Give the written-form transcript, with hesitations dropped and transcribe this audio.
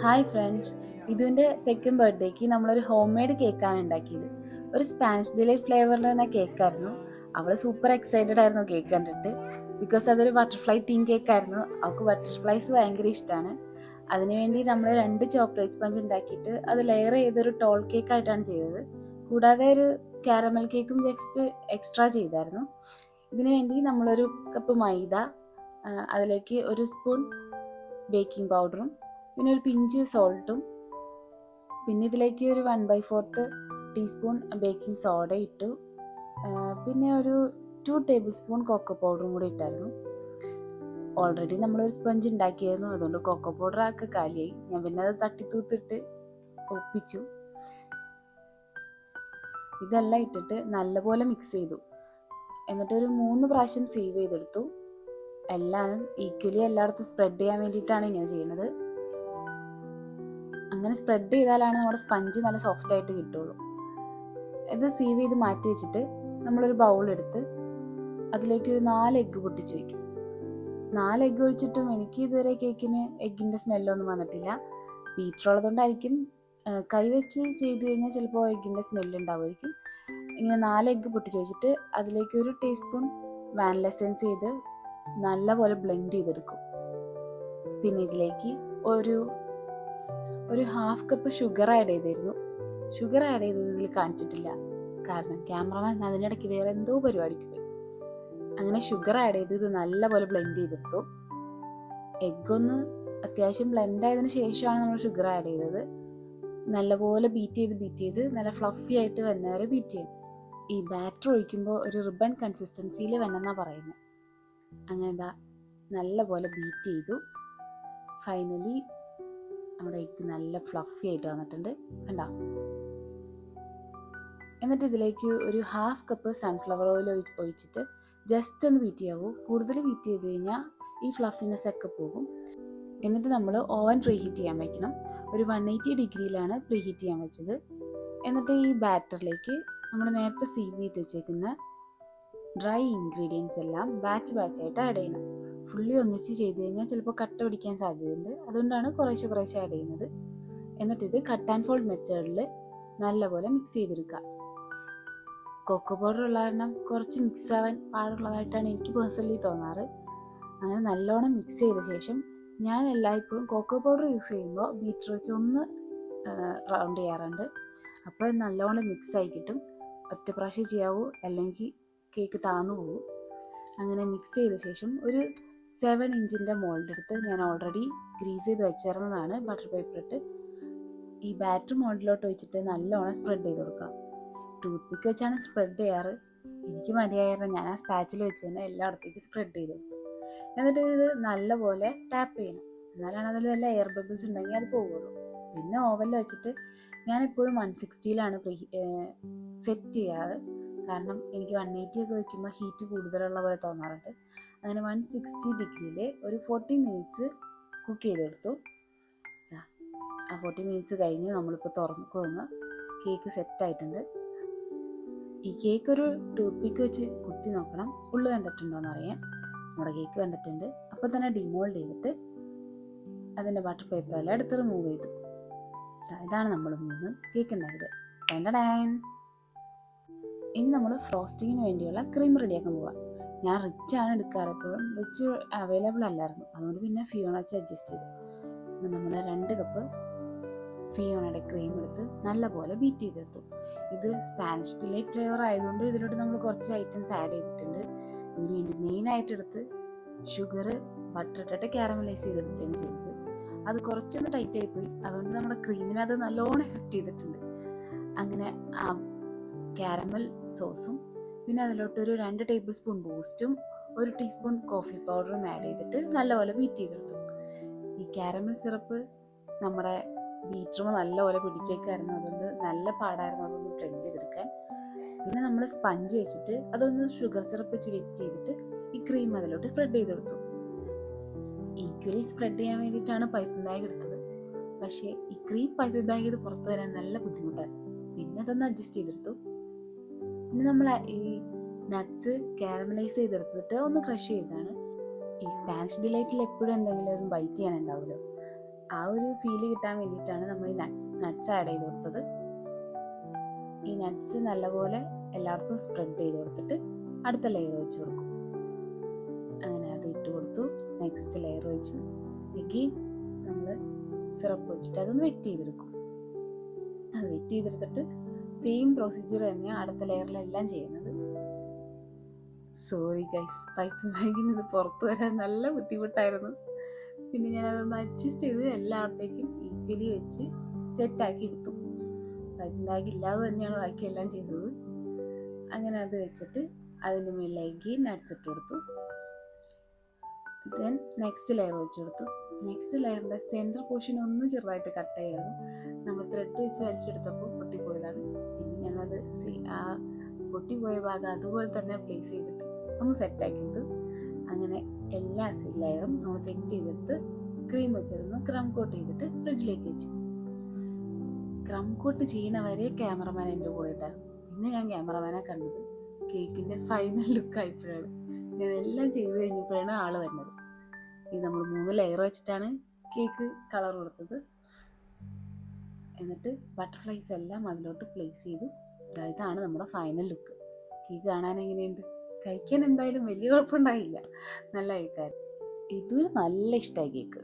Hi friends, ഇതിൻ്റെ second ബർത്ത്ഡേക്ക് നമ്മളൊരു ഹോം മെയ്ഡ് കേക്കാണ് ഉണ്ടാക്കിയത്. ഒരു സ്പാനിഷ് ഡിലൈറ്റ് ഫ്ലേവറിൽ തന്നെ കേക്കായിരുന്നു. അവൾ സൂപ്പർ എക്സൈറ്റഡ് ആയിരുന്നു കേക്ക് കണ്ടിട്ട്. ബിക്കോസ് അതൊരു ബട്ടർഫ്ലൈ തീം കേക്കായിരുന്നു. അവൾക്ക് ബട്ടർഫ്ലൈസ് ഭയങ്കര ഇഷ്ടമാണ്. അതിനുവേണ്ടി നമ്മൾ 2 ചോക്ലേറ്റ് സ്പഞ്ച് ഉണ്ടാക്കിയിട്ട് അത് ലെയർ ചെയ്തൊരു ടോൾ കേക്ക് ആയിട്ടാണ് ചെയ്തത്. കൂടാതെ ഒരു കാരമൽ കേക്കും ജസ്റ്റ് എക്സ്ട്രാ ചെയ്തായിരുന്നു. ഇതിനു വേണ്ടി നമ്മളൊരു കപ്പ് മൈദ, അതിലേക്ക് 1 സ്പൂൺ ബേക്കിംഗ് പൗഡറും പിന്നെ ഒരു പിഞ്ച് സോൾട്ടും, പിന്നെ ഇതിലേക്ക് ഒരു 1/4 ടീസ്പൂൺ ബേക്കിംഗ് സോഡ ഇട്ടു. പിന്നെ ഒരു 2 ടേബിൾ സ്പൂൺ കൊക്കോ പൗഡറും കൂടി ഇട്ടായിരുന്നു. ഓൾറെഡി നമ്മളൊരു സ്പഞ്ച് ഉണ്ടാക്കിയായിരുന്നു, അതുകൊണ്ട് കൊക്കോ പൗഡർ ഒക്കെ കാലിയായി. ഞാൻ പിന്നെ അത് തട്ടിത്തൂത്തിട്ട് ഒപ്പിച്ചു. ഇതെല്ലാം ഇട്ടിട്ട് നല്ലപോലെ മിക്സ് ചെയ്തു. എന്നിട്ടൊരു 3 പ്രാവശ്യം സീവ് ചെയ്തെടുത്തു. എല്ലാം ഈക്വലി എല്ലായിടത്തും സ്പ്രെഡ് ചെയ്യാൻ വേണ്ടിയിട്ടാണ് ഇങ്ങനെ ചെയ്യുന്നത്. അങ്ങനെ സ്പ്രെഡ് ചെയ്താലാണ് നമ്മുടെ സ്പഞ്ച് നല്ല സോഫ്റ്റ് ആയിട്ട് കിട്ടുള്ളൂ. ഇത് സീവ് ചെയ്ത് മാറ്റി വെച്ചിട്ട് നമ്മളൊരു ബൗൾ എടുത്ത് അതിലേക്ക് ഒരു 4 എഗ്ഗ് പൊട്ടിച്ച് വയ്ക്കും. 4 എഗ്ഗ് ഒഴിച്ചിട്ടും എനിക്ക് ഇതുവരെ കേക്കിന് എഗ്ഗിൻ്റെ സ്മെല്ലൊന്നും വന്നിട്ടില്ല. ബീറ്ററുള്ളതുകൊണ്ടായിരിക്കും. കൈവച്ച് ചെയ്ത് കഴിഞ്ഞാൽ ചിലപ്പോൾ എഗ്ഗിൻ്റെ സ്മെല്ല് ഉണ്ടാവുമായിരിക്കും. ഇങ്ങനെ 4 എഗ്ഗ് പൊട്ടിച്ച് വെച്ചിട്ട് അതിലേക്ക് ഒരു ടീസ്പൂൺ വാനില എസൻസ് ചെയ്ത് നല്ലപോലെ ബ്ലെൻഡ് ചെയ്തെടുക്കും. പിന്നെ ഇതിലേക്ക് ഒരു 1/2 കപ്പ് ഷുഗർ ആഡ് ചെയ്തിരുന്നു. ഷുഗർ ആഡ് ചെയ്തതിൽ കാണിച്ചിട്ടില്ല, കാരണം ക്യാമറമാൻ അതിനിടയ്ക്ക് വേറെ എന്തോ പരിപാടിക്ക് പോയി. അങ്ങനെ ഷുഗർ ആഡ് ചെയ്ത് ഇത് നല്ലപോലെ ബ്ലെൻഡ് ചെയ്തെടുത്തു. എഗ്ഗ് ഒന്ന് അത്യാവശ്യം ബ്ലെൻഡ് ആയതിനു ശേഷമാണ് നമ്മൾ ഷുഗർ ആഡ് ചെയ്തത്. നല്ലപോലെ ബീറ്റ് ചെയ്ത് നല്ല ഫ്ലഫി ആയിട്ട് വന്നവരെ ബീറ്റ് ചെയ്യും. ഈ ബാറ്റർ ഒഴിക്കുമ്പോൾ ഒരു റിബൺ കൺസിസ്റ്റൻസിയിൽ വന്നെന്നാണ് പറയുന്നത്. അങ്ങനെ ഇതാ നല്ലപോലെ ബീറ്റ് ചെയ്തു. ഫൈനലി നമ്മുടെ എഗ്ഗ് നല്ല ഫ്ലഫി ആയിട്ട് വന്നിട്ടുണ്ട്, കണ്ടോ? എന്നിട്ട് ഇതിലേക്ക് ഒരു 1/2 കപ്പ് സൺഫ്ലവർ ഓയിൽ ഒഴിച്ചിട്ട് ജസ്റ്റ് ഒന്ന് ബീറ്റ് ചെയ്യാവൂ. കൂടുതൽ ബീറ്റ് ചെയ്ത് കഴിഞ്ഞാൽ ഈ ഫ്ലഫിനെസ് ഒക്കെ പോകും. എന്നിട്ട് നമ്മൾ ഓവൻ പ്രീഹീറ്റ് ചെയ്യാൻ വയ്ക്കണം. ഒരു 180 ഡിഗ്രിയിലാണ് പ്രീഹീറ്റ് ചെയ്യാൻ വെച്ചത്. എന്നിട്ട് ഈ ബാറ്ററിലേക്ക് നമ്മൾ നേരത്തെ സീവ് ചെയ്ത് വെച്ചേക്കുന്ന ഡ്രൈ ഇൻഗ്രീഡിയൻസ് എല്ലാം ബാച്ചായിട്ട് ആഡ് ചെയ്യണം. ഫുള്ളി ഒന്നിച്ച് ചെയ്ത് കഴിഞ്ഞാൽ ചിലപ്പോൾ കട്ട പിടിക്കാൻ സാധ്യതയുണ്ട്. അതുകൊണ്ടാണ് കുറേശ്ശെ ആഡ് ചെയ്യുന്നത്. എന്നിട്ട് ഇത് കട്ട് ആൻഡ് ഫോൾഡ് മെത്തേഡിൽ നല്ലപോലെ മിക്സ് ചെയ്തെടുക്കുക. കൊക്കോ പൗഡർ ഉള്ള കാരണം കുറച്ച് മിക്സ് ആവാൻ പാടുള്ളതായിട്ടാണ് എനിക്ക് പേഴ്സണലി തോന്നാറ്. അങ്ങനെ നല്ലോണം മിക്സ് ചെയ്ത ശേഷം ഞാൻ എല്ലായ്പ്പോഴും കൊക്കോ പൗഡർ യൂസ് ചെയ്യുമ്പോൾ ബീറ്റർ വെച്ച് ഒന്ന് റൗണ്ട് ചെയ്യാറുണ്ട്. അപ്പോൾ നല്ലോണം മിക്സ് ആയി കിട്ടും. ഒറ്റ പ്രാവശ്യം ചെയ്യാവൂ, അല്ലെങ്കിൽ കേക്ക് താന്നു പോകും. അങ്ങനെ മിക്സ് ചെയ്ത ശേഷം ഒരു 7 ഇഞ്ചിൻ്റെ മോൾഡ് എടുത്ത് ഞാൻ ഓൾറെഡി ഗ്രീസ് ചെയ്ത് വെച്ചിരുന്നതാണ് ബട്ടർ പേപ്പർ ഇട്ട്. ഈ ബാറ്റർ മോൾഡിലോട്ട് വെച്ചിട്ട് നല്ലോണം സ്പ്രെഡ് ചെയ്ത് കൊടുക്കണം. ടൂത്ത് പിക്ക് വെച്ചാണ് സ്പ്രെഡ് ചെയ്യാറ്. എനിക്ക് മടിയായിരുന്നു, ഞാൻ ആ സ്പാച്ചിൽ വെച്ച് തന്നെ എല്ലായിടത്തേക്കും സ്പ്രെഡ് ചെയ്ത് കൊടുത്തു. എന്നിട്ട് ഇത് നല്ലപോലെ ടാപ്പ് ചെയ്യണം, എന്നാലാണ് അതിൽ വല്ല എയർ ബബിൾസ് ഉണ്ടെങ്കിൽ അത് പോകുള്ളൂ. പിന്നെ ഓവനിൽ വെച്ചിട്ട് ഞാനെപ്പോഴും 160ലാണ് സെറ്റ് ചെയ്യാറ്. കാരണം എനിക്ക് 180 ഒക്കെ വയ്ക്കുമ്പോൾ ഹീറ്റ് കൂടുതലുള്ള പോലെ തോന്നാറുണ്ട്. അങ്ങനെ 160 ഡിഗ്രിയിൽ ഒരു 40 മിനിറ്റ്സ് കുക്ക് ചെയ്തെടുത്തു. ആ 40 മിനിറ്റ്സ് കഴിഞ്ഞ് നമ്മളിപ്പോൾ തുറന്ന് കേക്ക് സെറ്റായിട്ടുണ്ട്. ഈ കേക്ക് ഒരു ടൂത്ത് പിക്ക് വെച്ച് കുത്തി നോക്കണം, ഉള്ളു വെന്തിട്ടുണ്ടോയെന്ന് അറിയാൻ. നമ്മുടെ കേക്ക് വെന്തിട്ടുണ്ട്. അപ്പോൾ തന്നെ ഡിമോൾഡ് ചെയ്തിട്ട് അതിൻ്റെ ബട്ടർ പേപ്പറെല്ലാം എടുത്ത് റിമൂവ് ചെയ്തു. ഇതാണ് നമ്മൾ 3 കേക്ക് ഉണ്ടായത്. ഇനി നമ്മൾ ഫ്രോസ്റ്റിങ്ങിന് വേണ്ടിയുള്ള ക്രീം റെഡിയാക്കാൻ പോവാം. ഞാൻ റിച്ച് ആണ് എടുക്കാറ്, എപ്പോഴും റിച്ച് അവൈലബിൾ അല്ലായിരുന്നു. അതുകൊണ്ട് പിന്നെ ഫിയോണ വെച്ച് അഡ്ജസ്റ്റ് ചെയ്തു. നമ്മൾ 2 കപ്പ് ഫിയോണയുടെ ക്രീം എടുത്ത് നല്ലപോലെ ബീറ്റ് ചെയ്തെടുത്തു. ഇത് സ്പാനിഷ് ഡിലൈറ്റ് ഫ്ലേവർ ആയതുകൊണ്ട് ഇതിലോട്ട് നമ്മൾ കുറച്ച് ഐറ്റംസ് ആഡ് ചെയ്തിട്ടുണ്ട്. ഇതിന് വേണ്ടി മെയിനായിട്ട് എടുത്ത് ഷുഗർ ബട്ടർ ഇട്ടിട്ട് കാരമലൈസ് ചെയ്തെടുത്താണ് ചെയ്തത്. അത് കുറച്ചൊന്ന് ടൈറ്റ് ആയിപ്പോയി, അതുകൊണ്ട് നമ്മുടെ ക്രീമിനെ അത് നല്ലോണം എഫക്റ്റ് ചെയ്തിട്ടുണ്ട്. അങ്ങനെ ആ കാരമൽ സോസും പിന്നെ അതിലോട്ട് ഒരു 2 ടേബിൾ സ്പൂൺ ബൂസ്റ്റും 1 ടീസ്പൂൺ കോഫി പൗഡറും ആഡ് ചെയ്തിട്ട് നല്ലപോലെ ബീറ്റ് ചെയ്തെടുത്തു. ഈ കാരമൽ സിറപ്പ് നമ്മുടെ ബീറ്ററും നല്ലപോലെ പിടിച്ചേക്കായിരുന്നു, അതുകൊണ്ട് നല്ല പാടായിരുന്നു അതൊന്ന് ബ്ലെൻഡ് ചെയ്തെടുക്കാൻ. പിന്നെ നമ്മൾ സ്പഞ്ച് വെച്ചിട്ട് അതൊന്ന് ഷുഗർ സിറപ്പ് വെച്ച് വെറ്റ് ചെയ്തിട്ട് ഈ ക്രീം അതിലോട്ട് സ്പ്രെഡ് ചെയ്തെടുത്തു. ഈക്വലി സ്പ്രെഡ് ചെയ്യാൻ വേണ്ടിയിട്ടാണ് പൈപ്പിംഗ് ബാഗ് എടുത്തത്. പക്ഷേ ഈ ക്രീം പൈപ്പിംഗ് ബാഗ് ചെയ്ത് പുറത്ത് വരാൻ നല്ല ബുദ്ധിമുട്ടായിരുന്നു. പിന്നെ അതൊന്ന് അഡ്ജസ്റ്റ് ചെയ്തെടുത്തു. പിന്നെ നമ്മൾ ഈ നട്ട്സ് കാരമലൈസ് ചെയ്തെടുത്തിട്ട് ഒന്ന് ക്രഷ് ചെയ്താണ്. ഈ സ്പാനിഷ് ഡിലൈറ്റിൽ എപ്പോഴും എന്തെങ്കിലും ഒരു ബൈറ്റ് ചെയ്യാനുണ്ടാവുമല്ലോ, ആ ഒരു ഫീല് കിട്ടാൻ വേണ്ടിയിട്ടാണ് നമ്മൾ ഈ നട്ട്സ് ആഡ് ചെയ്ത് കൊടുത്തത്. ഈ നട്ട്സ് നല്ലപോലെ എല്ലായിടത്തും സ്പ്രെഡ് ചെയ്ത് കൊടുത്തിട്ട് അടുത്ത ലെയർ വെച്ച് കൊടുക്കും. അങ്ങനെ അത് ഇട്ട് കൊടുത്തു. നെക്സ്റ്റ് ലെയർ വെച്ചു. എഗെയിൻ നമ്മൾ സിറപ്പ് വെച്ചിട്ട് അതൊന്ന് വെറ്റ് ചെയ്തെടുക്കും. അത് വെറ്റ് ചെയ്തെടുത്തിട്ട് സെയിം പ്രൊസീജിയർ തന്നെയാണ് അടുത്ത ലെയറിലെല്ലാം ചെയ്യുന്നത്. സോറി ഗൈസ്, പൈപ്പ് ബാഗിന് ഇത് പുറത്തു വരാൻ നല്ല ബുദ്ധിമുട്ടായിരുന്നു. പിന്നെ ഞാനതൊന്ന് അഡ്ജസ്റ്റ് ചെയ്ത് എല്ലായിടത്തേക്കും ഈക്വലി വെച്ച് സെറ്റാക്കി എടുത്തു. പൈപ്പ് ബാഗ് ഇല്ലാതെ തന്നെയാണ് ബാക്കിയെല്ലാം ചെയ്തത്. അങ്ങനെ അത് വെച്ചിട്ട് അതിൻ്റെ മുകളിലേക്ക് നട്ട്സ് ഇട്ട് കൊടുത്തു. ദെൻ നെക്സ്റ്റ് ലെയർ വെച്ച് കൊടുത്തു. നെക്സ്റ്റ് ലെയറിൻ്റെ സെൻറ്റർ പോർഷൻ ഒന്ന് ചെറുതായിട്ട് കട്ട് ചെയ്യായിരുന്നു. നമ്മൾ ത്രെഡ് വെച്ച് വലിച്ചെടുത്തപ്പോൾ പൊട്ടിപ്പോയതാണ്. പിന്നെ ഞാനത് ആ പൊട്ടിപ്പോയ ഭാഗം അതുപോലെ തന്നെ പ്ലേസ് ചെയ്തിട്ട് ഒന്ന് സെറ്റാക്കിയത്. അങ്ങനെ എല്ലാ ലെയറും നമ്മൾ സെറ്റ് ചെയ്തെടുത്ത് ക്രീം വെച്ചിരുന്നു ക്രം കോട്ട് ചെയ്തിട്ട് ഫ്രിഡ്ജിലേക്ക് വെച്ചു. ക്രം കോട്ട് ചെയ്യണവരെ ക്യാമറമാൻ എൻ്റെ കൂടെ ഉണ്ടായിരുന്നു. പിന്നെ ഞാൻ ക്യാമറമാനെ കണ്ടത് കേക്കിൻ്റെ ഫൈനൽ ലുക്കായപ്പോഴാണ്. ഞാൻ എല്ലാം ചെയ്ത് കഴിഞ്ഞപ്പോഴാണ് ആള് വരുന്നത്. ഇത് നമ്മൾ 3 ലെയർ വെച്ചിട്ടാണ് കേക്ക് കളർ കൊടുത്തത്. എന്നിട്ട് ബട്ടർഫ്ലൈസ് എല്ലാം അതിലോട്ട് പ്ലേസ് ചെയ്തു. ഇതാണ് നമ്മുടെ ഫൈനൽ ലുക്ക്. കേക്ക് കാണാൻ എങ്ങനെയുണ്ട്? കഴിക്കാൻ എന്തായാലും വലിയ കുഴപ്പമുണ്ടായില്ല, നല്ല കേക്കായിരുന്നു. ഇതൊരു നല്ല ഇഷ്ടമായി കേക്ക്.